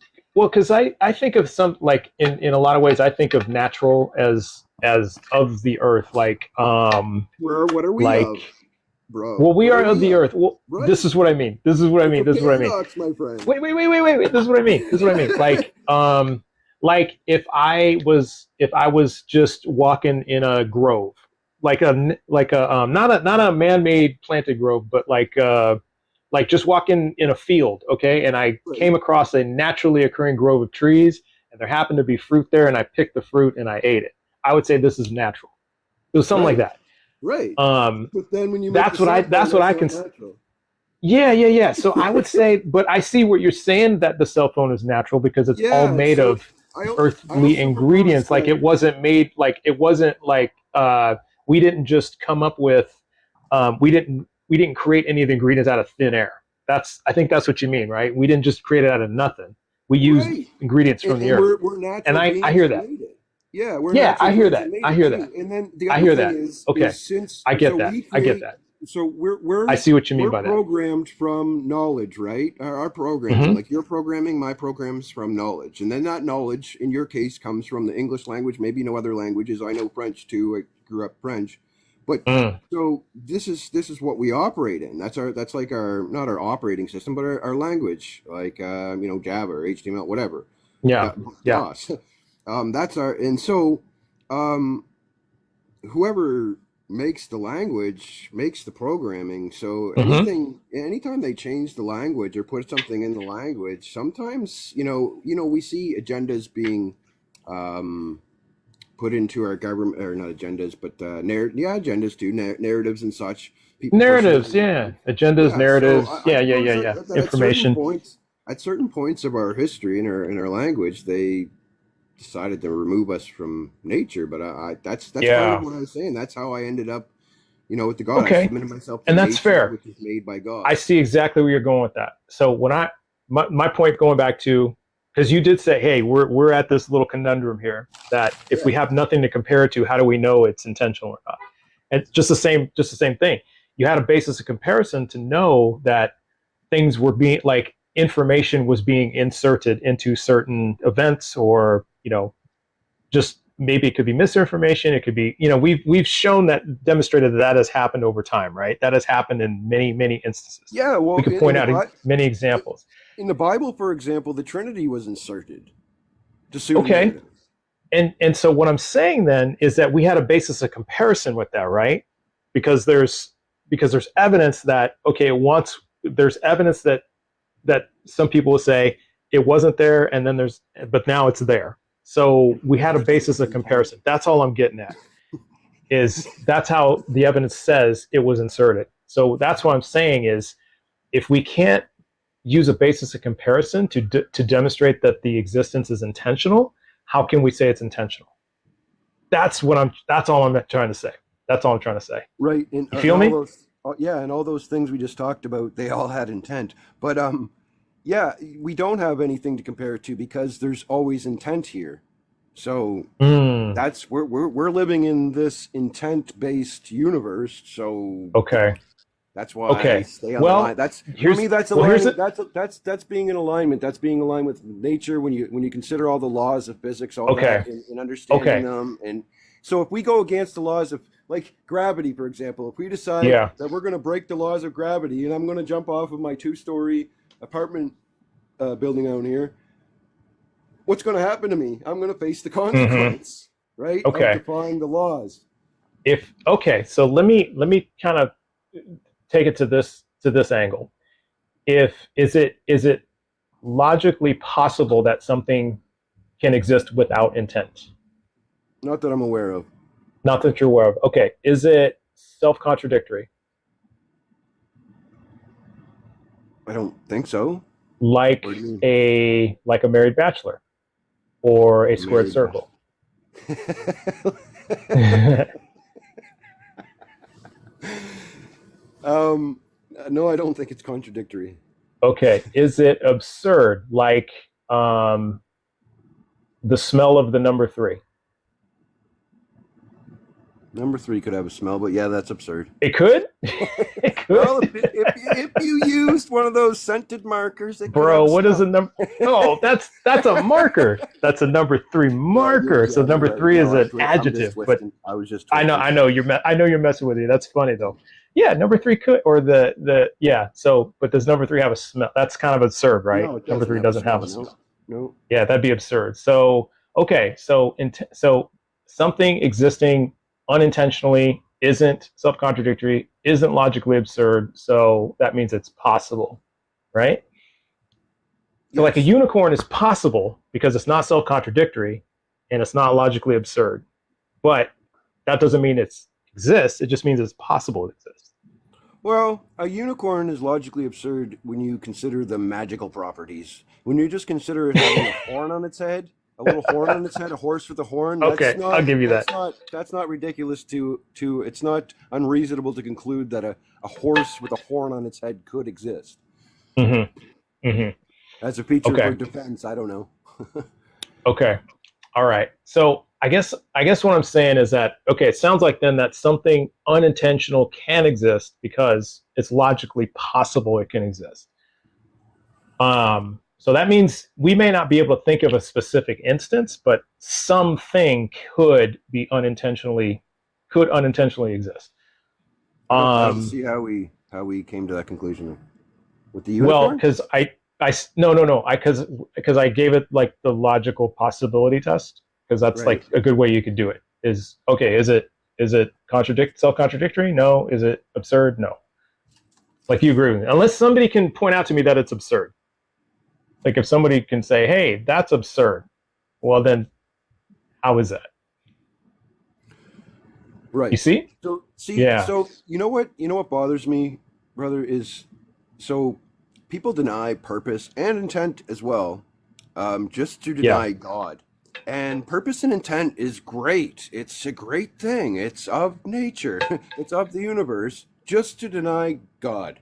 I think of some, like, in a lot of ways I think of natural as of the earth, like what are we like of, bro? Well, we are of the earth. Well, right? This is what I mean. This is what I mean. This is what I mean. My friend. Wait. This is what I mean. This is what I mean. Like if I was just walking in a grove, like a not a man-made planted grove, but like just walking in a field, okay? And I came across a naturally occurring grove of trees, and there happened to be fruit there, and I picked the fruit and I ate it. I would say this is natural. It was something like that. Right. But then when you that's what I can. Yeah. So I would say, but I see what you're saying, that the cell phone is natural because it's all made of earthly ingredients. Like it wasn't made, like it wasn't like we didn't just come up with we didn't create any of the ingredients out of thin air. I think that's what you mean, right? We didn't just create it out of nothing. We used ingredients from the earth. We're natural, and I hear that. Yeah, I hear that. I hear that. And then the other thing is, okay, since I get that. I get that. So we're I see what you mean by that. We're programmed from knowledge, right? Our programs, like your programming, my programs from knowledge, and then that knowledge, in your case, comes from the English language. Maybe no other languages. I know French too. I grew up French, but so this is what we operate in. That's like our, not our operating system, but our language, like Java or HTML, whatever. Yeah. That's our, and so whoever makes the language makes the programming. So anytime they change the language or put something in the language, sometimes we see agendas being put into our government, or not agendas, but agendas too, narratives and such. Narratives, agendas, narratives, so information. At certain points of our history in our language, they decided to remove us from nature, but that's kind of what I was saying. That's how I ended up You know, with the God, I Okay, submitted myself to and that's nature, fair. which is made by God. I see exactly where you're going with that. So when my point going back to, because you did say, hey, we're at this little conundrum here that if Yeah. we have nothing to compare it to, how do we know it's intentional or not? And it's just the same thing. You had a basis of comparison to know that things were being like information was being inserted into certain events, or just maybe it could be misinformation. It could be, we've shown that, demonstrated that that has happened over time, right? That has happened in many, many instances. Yeah, We well, could point out many examples. in the Bible, for example, the Trinity was inserted to suit a Okay. narrative. And so what I'm saying then is that we had a basis of comparison with that, right? Because there's evidence that, okay, once there's evidence that some people will say it wasn't there, and then but now it's there. So we had a basis of comparison. That's all I'm getting at. Is that's how the evidence says it was inserted. So that's what I'm saying is, if we can't use a basis of comparison to demonstrate that the existence is intentional, how can we say it's intentional? That's all I'm trying to say. That's all I'm trying to say. Right. And, You feel me? and all those things we just talked about, they all had intent. But yeah, we don't have anything to compare it to because there's always intent here. So that's we're living in this intent-based universe. So Okay. that's why I Okay. stay on the Well, line. That's for here's me. That's well, here's alignment. it. That's being in alignment. That's being aligned with nature when you consider all the laws of physics, all Okay. that, and understanding Okay. them. And so if we go against the laws of like gravity, for example, if we decide Yeah. that we're going to break the laws of gravity, and I'm going to jump off of my 2-story apartment building out here, what's going to happen to me? I'm going to face the consequence, right? Okay. Of defying the laws. So let me kind of take it to this angle. Is it logically possible that something can exist without intent? Not that I'm aware of. Not that you're aware of. Okay. Is it self-contradictory? I don't think so. Like What do you mean? a married bachelor or a squared Married circle? No, I don't think it's contradictory. Okay. Is it absurd? Like the smell of the number 3? Number 3 could have a smell, but yeah, that's absurd. It could. It could. Well, if you used one of those scented markers, it Bro, could what have is a number? Oh, that's a marker. That's a number 3 marker. So number 3 is an adjective. But I was just. I know you're messing with you. That's funny though. Yeah, number 3 could, or the yeah. So, but does number 3 have a smell? That's kind of absurd, right? No, Number 3 doesn't have a smell. No. Yeah, that'd be absurd. So okay, so something existing unintentionally isn't self-contradictory, isn't logically absurd. So that means it's possible, right? So like a unicorn is possible because it's not self-contradictory and it's not logically absurd. But that doesn't mean it exists. It just means it's possible it exists. Well, a unicorn is logically absurd when you consider the magical properties. When you just consider it having a horn on its head, a little horn on its head, a horse with a horn. Okay, I'll give you that. That's not ridiculous to. It's not unreasonable to conclude that a horse with a horn on its head could exist. Mm-hmm. Mm-hmm. As a feature for defense, I don't know. Okay. All right. So I guess what I'm saying is that, okay, it sounds like then that something unintentional can exist because it's logically possible it can exist. So that means we may not be able to think of a specific instance, but something could unintentionally exist. I don't see how we came to that conclusion with the unicorn. Well, because because I gave it like the logical possibility test, because that's Right. like a good way you could do it. Is it self-contradictory? No. Is it absurd? No. Like, you agree with me? Unless somebody can point out to me that it's absurd. Like if somebody can say, "Hey, that's absurd," well then, how is that? Right. You see? Yeah. So you know what bothers me, brother, is so people deny purpose and intent as well, just to deny God. And purpose and intent is great. It's a great thing. It's of nature. It's of the universe. Just to deny God.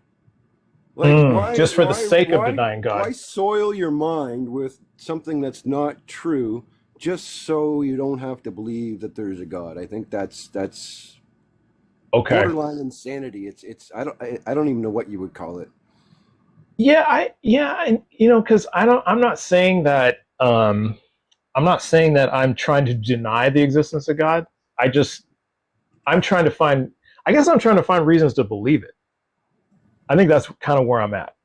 Like Just for the sake of denying why God. soil your mind with something that's not true just so you don't have to believe that there's a God? I think that's Okay. borderline insanity. It's I don't even know what you would call it. And because I'm not saying that I'm trying to deny the existence of God. I just I'm trying to find I guess I'm trying to find reasons to believe it. I think that's kind of where I'm at.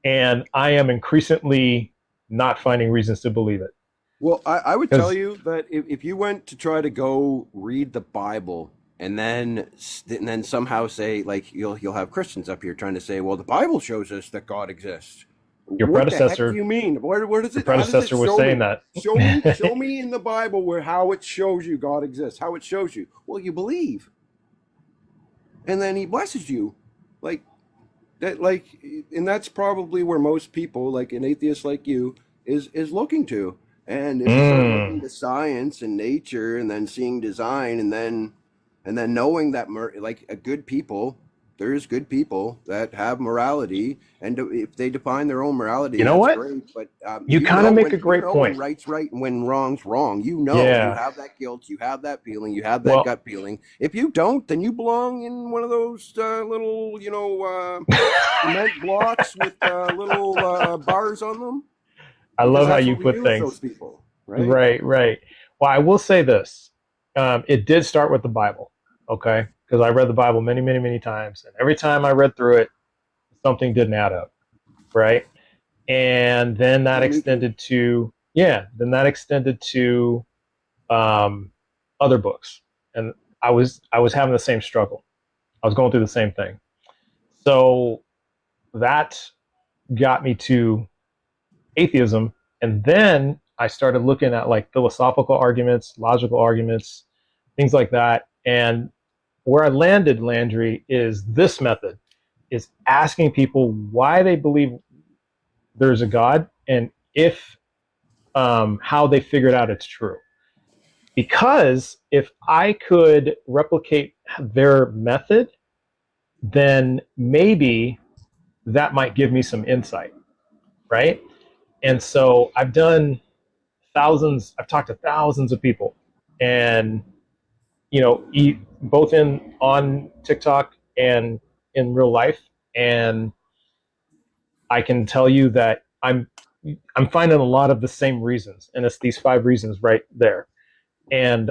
And I am increasingly not finding reasons to believe it. Well, I would tell Because you that if you went to try to go read the Bible and then somehow say, like, you'll have Christians up here trying to say, well, the Bible shows us that God exists. your What the heck do predecessor you mean? Where does your it? How does it predecessor was show saying me? that. Show me in the Bible where how it shows you God exists. How it shows you. Well, you believe, and then He blesses you, like that. Like, and that's probably where most people, like an atheist like you, is looking to. And if you start looking Mm. to science and nature, and then seeing design, and then knowing that like a good people, there's good people that have morality, and if they define their own morality, You know that's what? great. But You kind of make a you great know when point. right's right and when wrong's wrong. You Yeah. have that guilt, you have that feeling, you have that Well, gut feeling. If you don't, then you belong in one of those little, cement blocks with little bars on them, I because love how that's you what we put do with those things. people, right? Right, right. Well, I will say this. It did start with the Bible, okay? Because I read the Bible many, many, many times. And every time I read through it, something didn't add up, right? And then that Yeah, me too. extended to, yeah, then that extended to um, other books. And I was having the same struggle. I was going through the same thing. So that got me to atheism. And then I started looking at like philosophical arguments, logical arguments, things like that. And where I landed, Landry, is this method is asking people why they believe there's a God and if how they figured out it's true. Because if I could replicate their method, then maybe that might give me some insight, right? And so I've talked to thousands of people, and both in on TikTok and in real life, and I can tell you that I'm finding a lot of the same reasons, and it's these 5 reasons right there. And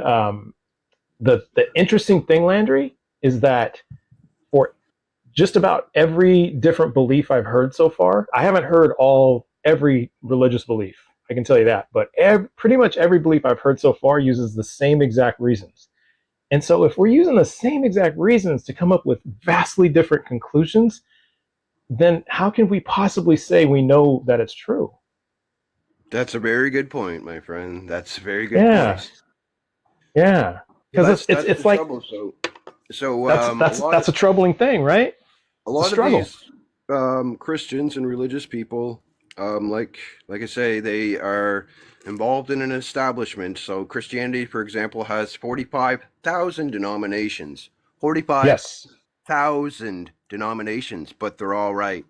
the interesting thing, Landry, is that for just about every different belief I've heard so far, I haven't heard every religious belief. I can tell you that, but pretty much every belief I've heard so far uses the same exact reasons. And so, if we're using the same exact reasons to come up with vastly different conclusions, then how can we possibly say we know that it's true? That's a very good point, my friend. That's a very good Yeah, point. yeah, Well, because it's it's that's the it's like trouble. So that's a that's lot of that's a troubling thing, right? a It's a lot of struggle. these Christians and religious people, like I say, they are involved in an establishment. So Christianity, for example, has 45,000 denominations. Yes, 45,000 denominations, but they're all right.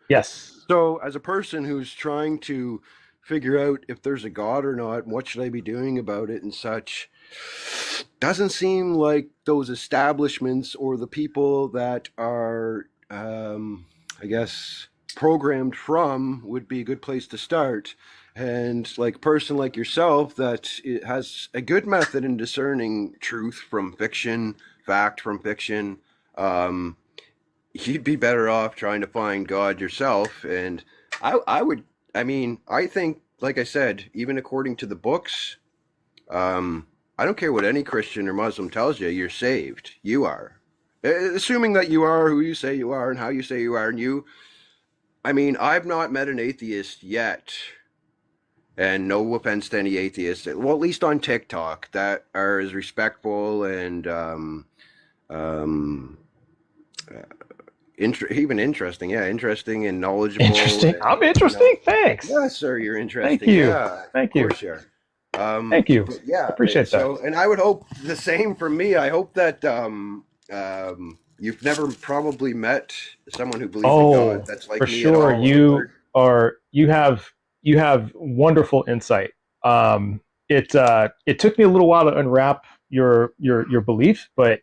yes. So, as a person who's trying to figure out if there's a God or not, and what should I be doing about it and such, doesn't seem like those establishments or the people that are, I guess, programmed from would be a good place to start. And like a person like yourself that it has a good method in discerning truth from fiction, fact from fiction, um, you'd be better off trying to find God yourself. And I would, I mean, I think, like I said, even according to the books, I don't care what any Christian or Muslim tells you, you're saved. You are. Assuming that you are who you say you are and how you say you are, and I mean, I've not met an atheist yet, and no offense to any atheists, well, at least on TikTok, that are as respectful and um, even interesting. Yeah, interesting and knowledgeable. Interesting. And, I'm interesting. Thanks. yeah, sir, you're interesting. Thank you. Yeah, Thank of you. course you are. Thank you. But yeah, Appreciate that. and I would hope the same for me. I hope that you've never probably met someone who believes in God that's like for me sure. at all. You have wonderful insight. It took me a little while to unwrap your belief, but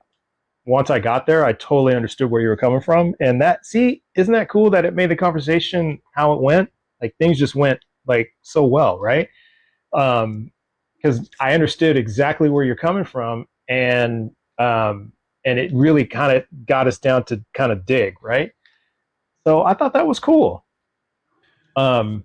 once I got there, I totally understood where you were coming from. And isn't that cool that it made the conversation how it went? Like things just went like so well, right? Because I understood exactly where you're coming from, and it really kind of got us down to kind of dig, right? So I thought that was cool. That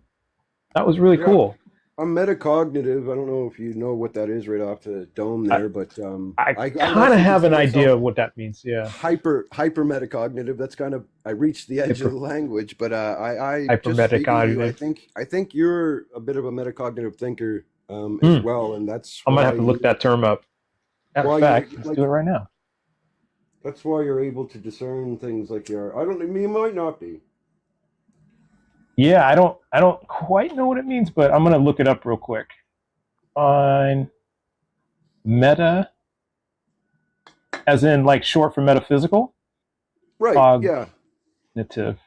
was really cool. I'm metacognitive. I don't know if you know what that is right off the dome there, but I kind of have an idea of what that means. Yeah, hyper metacognitive. That's kind of I reached the edge of the language, but I hyper metacognitive. I think you're a bit of a metacognitive thinker as well, and that's I might have to look that term up. Matter of fact, let's do it right now. That's why you're able to discern things like you are. I don't. You might not be. Yeah, I don't quite know what it means, but I'm gonna look it up real quick. On meta, as in like short for metaphysical. Right. Yeah. Cognitive.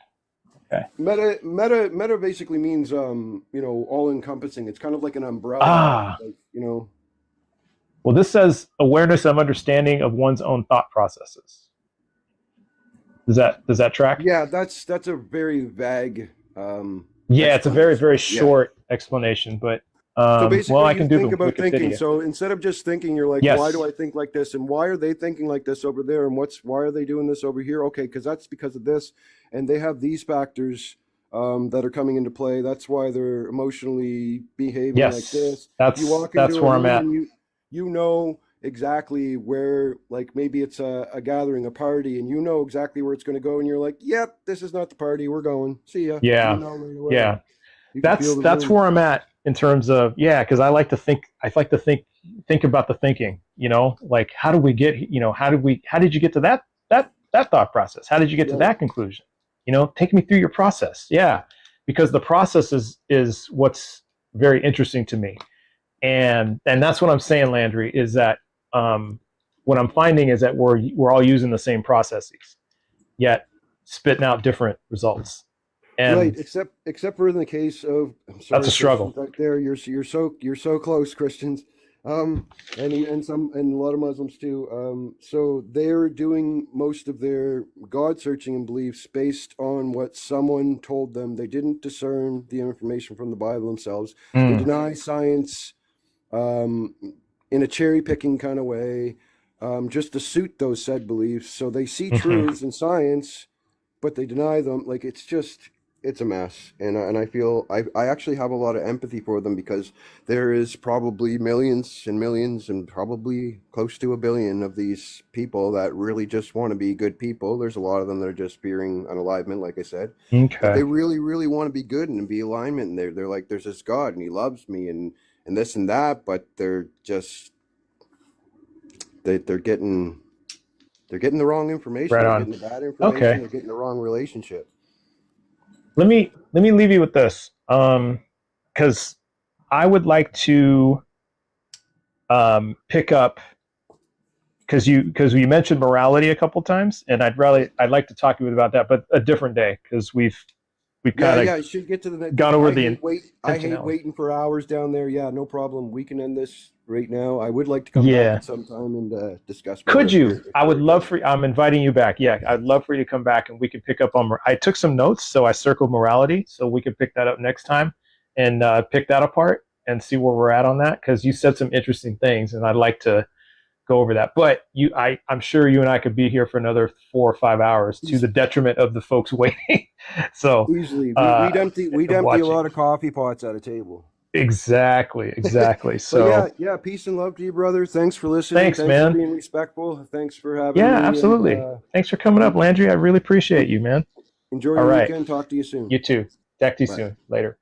Okay. Meta basically means all encompassing. It's kind of like an umbrella. Like, Well, this says awareness of understanding of one's own thought processes. Does that track? Yeah, that's a very vague. It's a very, very short explanation, but so basically, I can do think about thinking. So instead of just thinking, you're like, yes. Why do I think like this, and why are they thinking like this over there, and why are they doing this over here? Okay, because of this, and they have these factors that are coming into play. That's why they're emotionally behaving like this. That's where I'm at. You know exactly where, like maybe it's a gathering, a party, and you know exactly where it's going to go, and you're like, "Yep, this is not the party. We're going. See ya." Yeah, yeah. That's where I'm at in terms of because I like to think. I like to think about the thinking. Like how do we get? How did you get to that thought process? How did you get to that conclusion? Take me through your process. Yeah, because the process is what's very interesting to me, and that's what I'm saying, Landry, is that what I'm finding is that we're all using the same processes, yet spitting out different results. And right, except for in the case of that's a struggle. Right there, you're so close, Christians, and a lot of Muslims too. So they're doing most of their God searching and beliefs based on what someone told them. They didn't discern the information from the Bible themselves. They deny science in a cherry picking kind of way, just to suit those said beliefs. So they see truths in science, but they deny them. Like it's a mess, and I feel I actually have a lot of empathy for them, because there is probably millions and millions and probably close to 1 billion of these people that really just want to be good people. There's a lot of them that are just fearing unalivement, like I said. Okay. But they really, really want to be good and be alignment. And they're like, there's this God and he loves me and this and that, but they're just they're getting the wrong information. Right they're on. getting the bad information. Okay. They're getting the wrong relationship. Let me leave you with this, because I would like to pick up, because you mentioned morality a couple times, and I'd like to talk to you about that, but a different day, because we've kind of should get to the next. gone over I hate waiting for hours down there. Yeah, no problem. We can end this right now. I would like to come back sometime and discuss. Could you? I would love for. I'm inviting you back. Yeah, I'd love for you to come back and we can pick up on. I took some notes, so I circled morality, so we can pick that up next time and pick that apart and see where we're at on that, because you said some interesting things, and I'd like to go over that. But I'm sure you and I could be here for another 4 or 5 hours to the detriment of the folks waiting. So easily, we'd empty a lot of coffee pots at a table. Exactly. So yeah. Peace and love to you, brother. Thanks for listening. Thanks, man. For being respectful. Thanks for having me. Yeah, absolutely. Thanks for coming up, Landry. I really appreciate you, man. Enjoy your weekend. Talk to you soon. You too. Talk to you soon. Later.